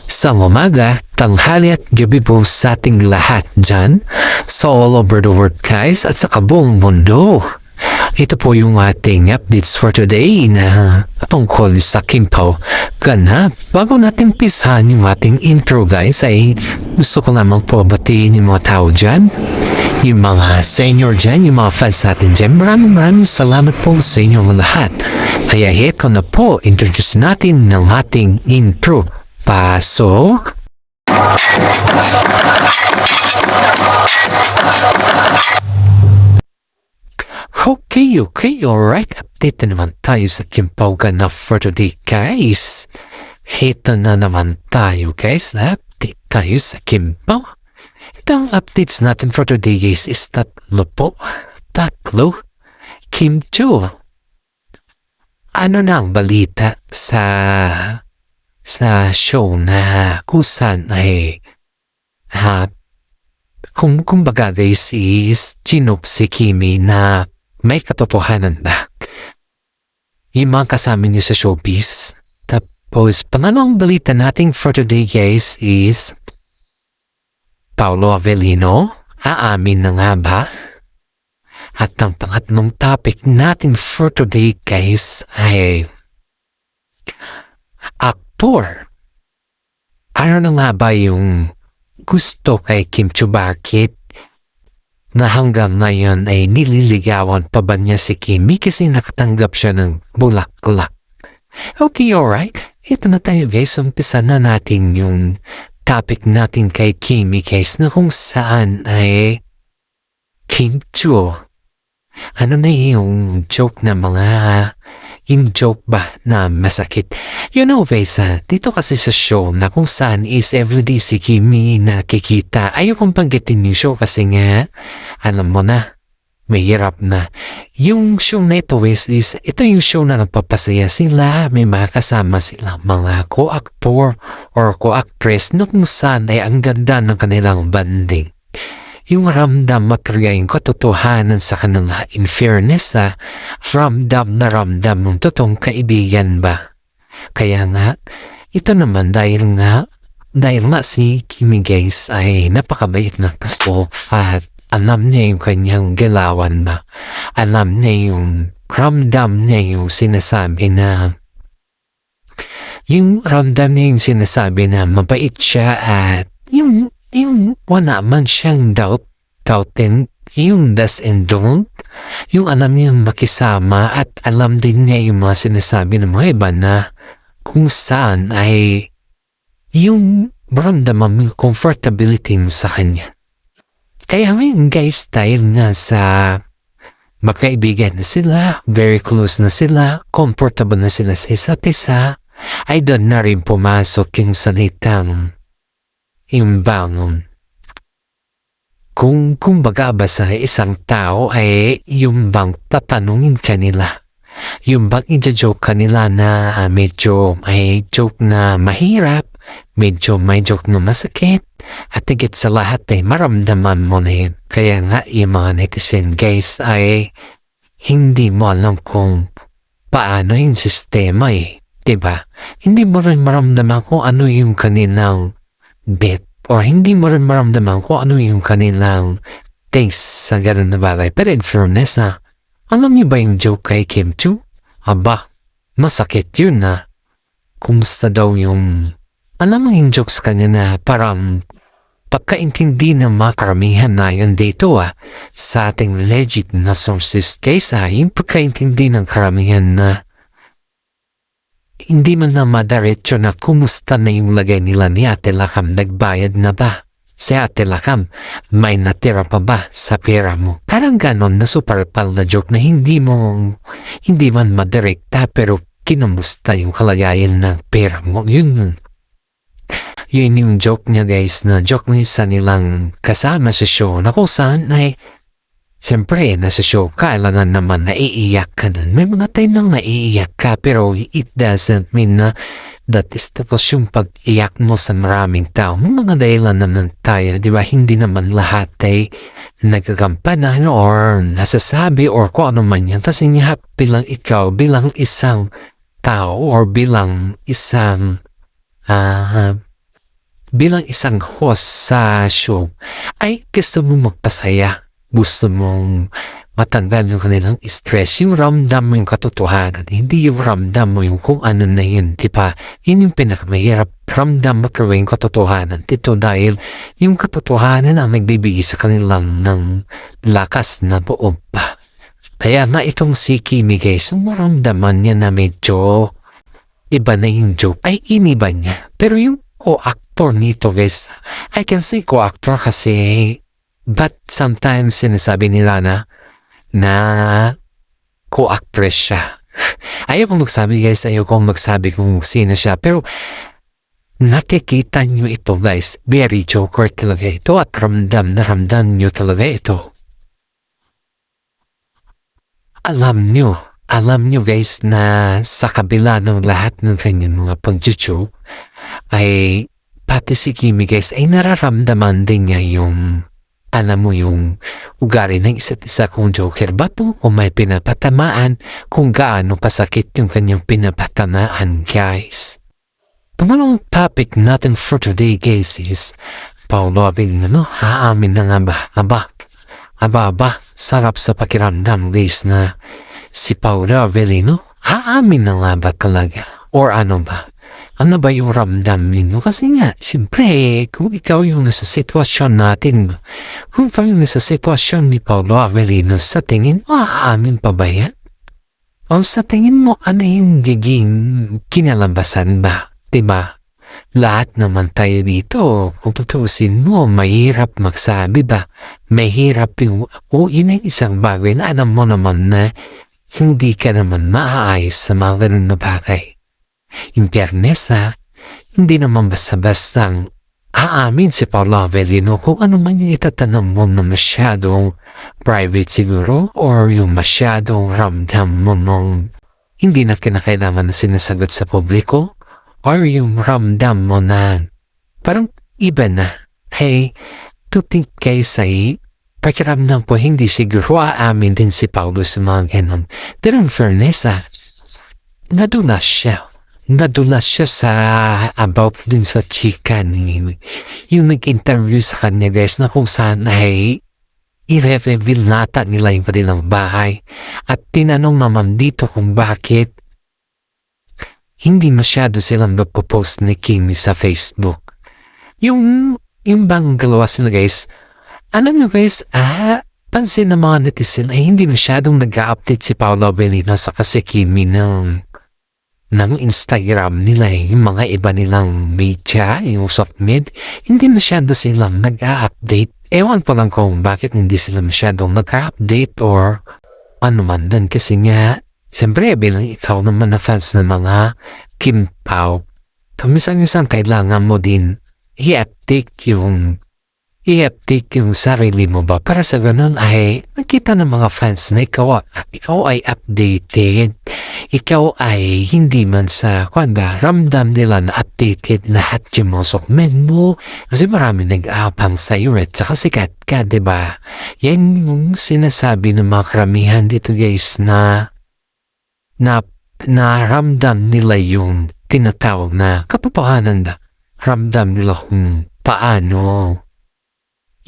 Sa umaga, tanghali at gabi po sa ating lahat dyan sa all over the world guys at sa kabuong mundo. Ito po yung ating updates for today na tungkol sa Kimpaw ganap. Bago natin pisahan yung ating intro guys ay gusto ko lamang po batiin yung mga tao dyan. Yung mga senior dyan, yung mga fans natin dyan. Maraming salamat po sa inyong lahat. Kaya ito na po, introduce natin ng ating intro. Pasok! Okay, alright. Update na naman tayo sa Kimpaw ganap for today, guys. Ito na naman tayo, guys. Update tayo sa Kimpaw. Itong updates natin for today, guys, is tatlo po. Tatlo. Kim2. Ano na ang balita sa show na kusan ay kumbaga guys is chinop si Kimi na may katotohanan na yung mga kasama niya sa showbiz. Tapos pangalawang balita natin for today guys is Paolo Avellino aamin na nga ba? At ang pangatlong topic natin for today guys ay aktor. Ano na nga ba yung gusto kay Kim Chiu? Bakit na hanggang ngayon ay nililigawan pa ba niya si Kimi kasi nakatanggap siya ng bulaklak? Okay, alright. Ito na tayo guys. Umpisa na natin yung topic natin kay Kimi guys na kung saan ay Kim Chiu. Ano na yung joke na yung joke ba na masakit? You know guys, dito kasi sa show na kung saan is everyday si Kimi nakikita. Ayokong panggitin yung show kasi nga, alam mo na, mahirap na. Yung show na ito is ito yung show na nagpapasaya sila. May mga kasama sila, mga co-actor or co-actress na kung saan ay ang ganda ng kanilang banding. Yung ramdam matriya yung katotohanan sa kanila. In fairness, ramdam ng totoong kaibigan ba? Kaya nga, ito naman dahil nga si Kimi guys ay napakabait na tao at alam niya yung kanyang galawan ba? Alam niya yung ramdam niya yung sinasabi na mabait siya at yung wala man siyang doubtin, yung does and don't, yung alam niya makisama at alam din niya yung mga sinasabi ng mga iba na kung saan ay yung maramdaman yung comfortability mo sa kanya. Kaya ngayon guys, dahil nga sa magkaibigan na sila, very close na sila, comfortable na sila sa isa't isa, ay doon na rin pumasok yung salitang imbangon. Kung baga ba sa isang tao ay yung bang tatanungin kanila, yung bang i-joke kanila na medyo may joke na mahirap, medyo may joke na masakit, at higit sa lahat ay maramdaman mo na yun. Kaya nga yung mga netizen guys ay hindi mo alam kung paano yung sistema diba? Hindi mo rin maramdaman kung ano yung kanilang bet or hindi mo rin maramdaman kung ano yung kanilang taste sa gano'n na bagay. Pero in fairness alam niyo ba yung joke kay Kim Chiu? Aba, masakit yun kumusta daw yung alam mo yung jokes kanya na parang pagkaintindi ng mga karamihan na yun dito sa ating legit na sources kaysa yung pagkaintindi ng karamihan na hindi man na madaretso na kumusta na yung lagay nila ni Ate Lakam, nagbayad na ba? Si Ate Lakam, may natira pa ba sa pera mo? Parang ganon na superpal na joke na hindi man madirekta pero kinumusta yung kalagayan ng pera mo. Yun yung joke niya guys na joke niya sa nilang kasama sa show na kung saan ay siyempre, nasa show ka, kailangan naman naiiyak ka na. May mga time nang naiiyak ka, pero it doesn't mean na that is tapos yung pag-iyak mo sa maraming tao. May mga dahilan naman tayo, di ba? Hindi naman lahat ay nagkagampanan or nasasabi or kung ano man yan. Kasi nga bilang ikaw, bilang isang tao or bilang isang bilang isang host sa show ay gusto mong magpasaya. Gusto mong matanggal yung kanilang stress, yung ramdam mo yung katotohanan, hindi yung ramdam mo yung kung ano na yun, diba? Yun yung pinakamahirap, ramdam mo yung katotohanan. Dito dahil yung katotohanan ang nagbibigay sa kanilang ng lakas na loob pa. Kaya na itong si Kimi guys, yung maramdaman niya na medyo iba na yung joke, ay iniba niya. Pero yung co-actor nito guys, I can say co-actor kasi, but sometimes sinasabi nila na co-actress siya. Ayaw kong magsabi guys, ayaw kong magsabi kung sino siya. Pero nakikita nyo ito guys, very joker talaga ito at ramdam na ramdam nyo talaga ito. Alam nyo guys na sa kabila ng lahat ng kanyang mga pag-joke ay pati si Kimi guys ay nararamdaman din niya yung alam mo yung ugali ng isa't isa kung joker ba to o may pinapatamaan kung gaano pasakit yung kanyang pinapatamaan guys. Tumalong topic natin for today guys is Paolo Avellino, haamin na nga ba? Aba, sarap sa pakiramdam guys na si Paolo Avellino, haamin na nga ba talaga? Or ano ba? Ano ba yung ramdam ninyo? Kasi nga, siyempre, kung ikaw yung nasa sitwasyon natin, kung ikaw yung nasa sitwasyon ni Paolo Avellino, sa tingin mo, aamin pa ba yan? O sa tingin mo, ano yung giging kinalabasan ba? Diba? Lahat naman tayo dito, kung tutusin mo, mahirap magsabi ba? Mahirap yung, yun ay isang bagay na alam mo naman na hindi ka naman maaayos sa mga ganun na bagay. In fairness hindi naman basta-bastang aamin si Paolo Avellino kung ano man yung itatanong mo na masyadong private siguro or yung masyadong ramdam mo nung hindi na kinakailangan na sinasagot sa publiko or yung ramdam mo na parang iba na. Hey, to think guys ay pakiramdam ko hindi siguro aamin din si Paolo sa mga ganon. Pero in fairness nadulas siya sa about din sa chika yung nag-interview sa kanya guys na kung saan ay i-reveal nata nila yung kanilang bahay at tinanong naman dito kung bakit hindi masyado silang nagpo-post ni Kimi sa Facebook. Yung bang galawa sila guys, alam nyo guys, pansin ng mga netizen ay hindi masyadong nag-update si Paolo Avellino sa kasi Kimi ng Instagram nila yung mga iba nilang media, yung softmed, hindi masyado silang nag-update. Ewan ko lang kung bakit hindi sila masyadong nag-update or ano man din kasi nga, siyempre bilang ikaw naman na fans ng mga Kim Pao, paminsan-minsan kailangan mo din i-update yung sarili mo ba para sa ganun ay nakita ng mga fans na ikaw ay updated, ikaw ay hindi man sa ramdam nila na updated lahat yung mga sokmen mo kasi marami nag-aapang sa iyo at saka sikat ka, diba? Yan yung sinasabi ng mga karamihan dito guys na ramdam nila yung tinatawag na katotohanan na ramdam nila kung paano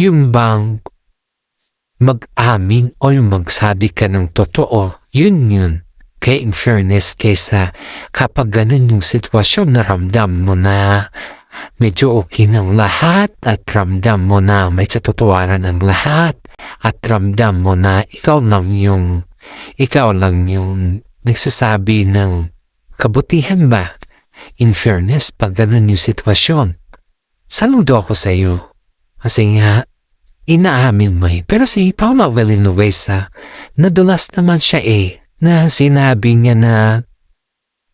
yung bang mag-amin o yung magsabi ka ng totoo, yun. Kaya in fairness kaysa kapag ganun yung sitwasyon na ramdam mo na medyo okay ng lahat at ramdam mo na may katotohanan ng lahat at ramdam mo na ikaw lang yung nagsasabi ng kabutihan ba? In fairness, pag ganun yung sitwasyon, saludo ako sa iyo. Kasi nga, inaamin mo pero si Paolo Avellino nadulas naman siya na sinabi niya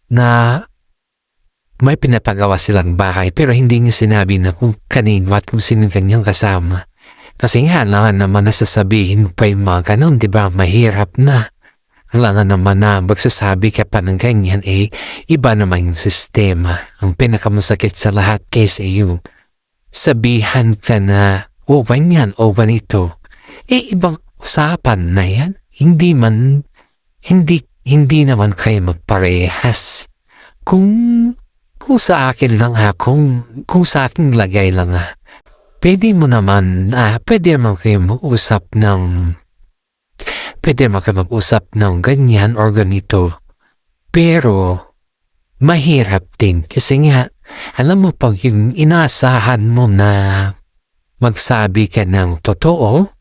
na may pinapagawa silang bahay pero hindi niya sinabi na kung kanino at kung sino kanyang kasama. Kasi nga, lang naman nasasabihin pa yung mga ganun, diba? Mahirap na. Wala na naman na magsasabi ka pa ng ganyan iba naman yung sistema. Ang pinakamasakit sa lahat kaysa yung sabihan ka na ganyan, ganito. Ibang usapan na yan. Hindi naman kayo magparehas. Kung kung sa akin lang kung sa aking lagay lang pwede mo naman, pwede naman kayo mag-usap ng ganyan or ganito. Pero, mahirap din kasi nga, alam mo pag yung inaasahan mo na magsabi ka ng totoo,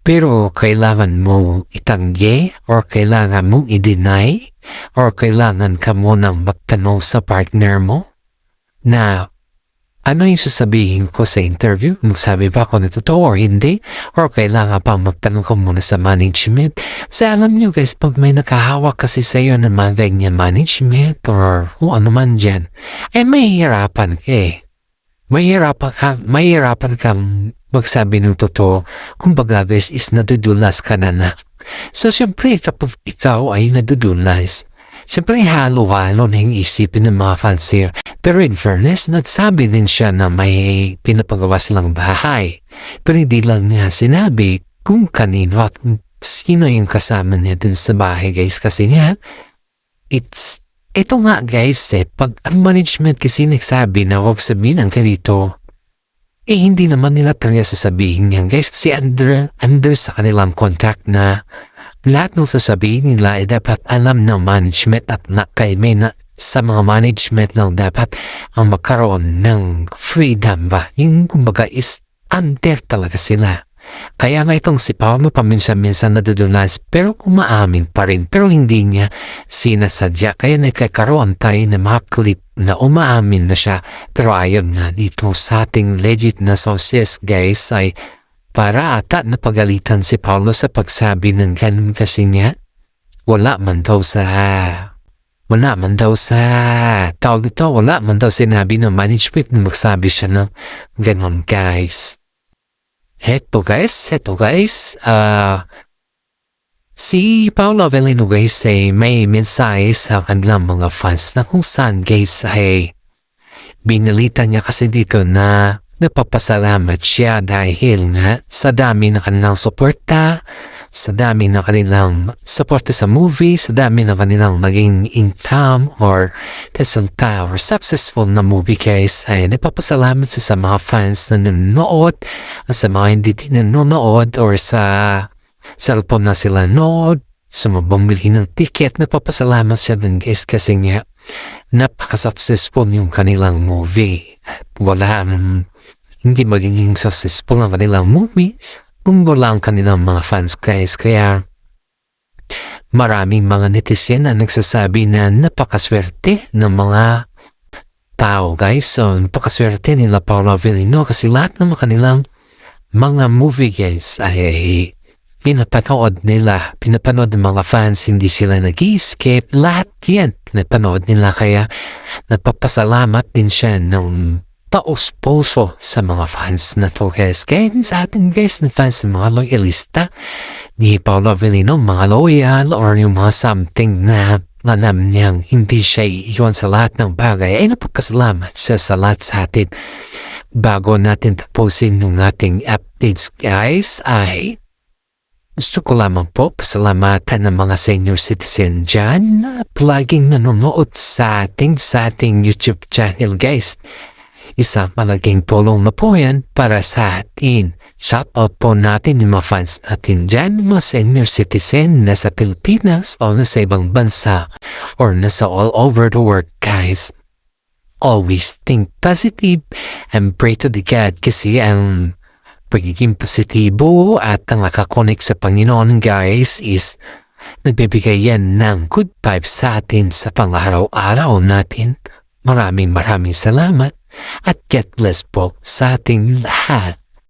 pero kailangan mo itanggi or kailangan mong i-deny or kailangan ka mo nang magtanong sa partner mo na ano yung sasabihin ko sa interview? Magsabi ba ako na totoo or hindi? Or kailangan pa magtanong ko muna sa management? Kasi alam nyo guys, pag may nakahawak kasi sa iyo ng mga ganyan management or kung ano man dyan, mahihirapan ka Mahihirapan kang magsabi ng totoo. Kumbaga guys, is nadudulas ka na. So syempre, kapag ikaw ay nadudulas, siyempre halo-halo na yung isipin ng mga fans here. Pero in fairness, nagsabi din siya na may pinapagawa silang bahay. Pero hindi lang niya sinabi kung kanino at sino yung kasama niya dun sa bahay guys. Kasi nga, ito nga guys pag ang management kasi nagsabi na huwag sabihin ang ganito, hindi naman nila talaga sasabihin yan guys. Kasi under sa kanilang contact na lahat ng sasabihin nila dapat alam ng management at sa mga management lang dapat ang magkaroon ng freedom ba. Yung kumbaga is under talaga sila. Kaya nga itong si Paolo paminsan-minsan nadudulas pero umaamin pa rin pero hindi niya sinasadya. Kaya nagkakaroon tayo ng mga clip na umaamin na siya pero ayon nga dito sa ating legit na sources guys ay para ata napagalitan si Paolo sa pagsabi ng ganun kasi niya wala man daw sinabi ng management na magsabi siya ng ganun guys. Heto guys, si Paolo Avellino guys ay may mensahe sa kanilang mga fans na kung saan guys ay binalita niya kasi dito na napapasalamat siya dahil nga sa dami ng kanilang suporta, sa dami ng kanilang suporta sa movie, sa dami ng kanilang maging income or resulta or successful na movie guys ay napapasalamat siya sa mga fans na nanonood, sa mga hindi din nanonood or sa cellphone na sila nanood, sa mga bumili ng ticket, napapasalamat siya din guys kasi nga napaka-successful yung kanilang movie. Hindi magiging successful ang kanilang movie kung wala ang kanilang mga fans guys. Kaya maraming mga netizen na nagsasabi na napakaswerte ng mga tao guys. So napakaswerte nila Paolo Avellino kasi lahat ng kanilang mga movie guys ay pinapanood ng mga fans, hindi sila nag-escape, lahat yan pinapanood nila. Kaya napapasalamat din siya ng taos-puso sa mga fans na to guys. Kaya sa atin guys na fans, mga loyalista ni Paolo Avellino, mga loyal or yung mga something na alam niyang hindi siya iiwan sa lahat ng bagay, ay napagkasalamat siya sa lahat sa atin. Bago natin tapusin yung ating updates guys, ay gusto ko lamang po pasalamatan ng mga senior citizen dyan na laging nanonood sa ating YouTube channel guys. Isang malaking tulong na po yan para sa atin. Shout out po natin yung mga fans natin dyan, mga senior citizen na sa Pilipinas o nasa ibang bansa or nasa all over the world guys. Always think positive and pray to the God kasi ang pagiging positibo at ang nakakonek sa Panginoon guys is nagbibigay yan ng good vibes sa atin sa pang-araw-araw natin. Maraming salamat at God bless po sa ating lahat.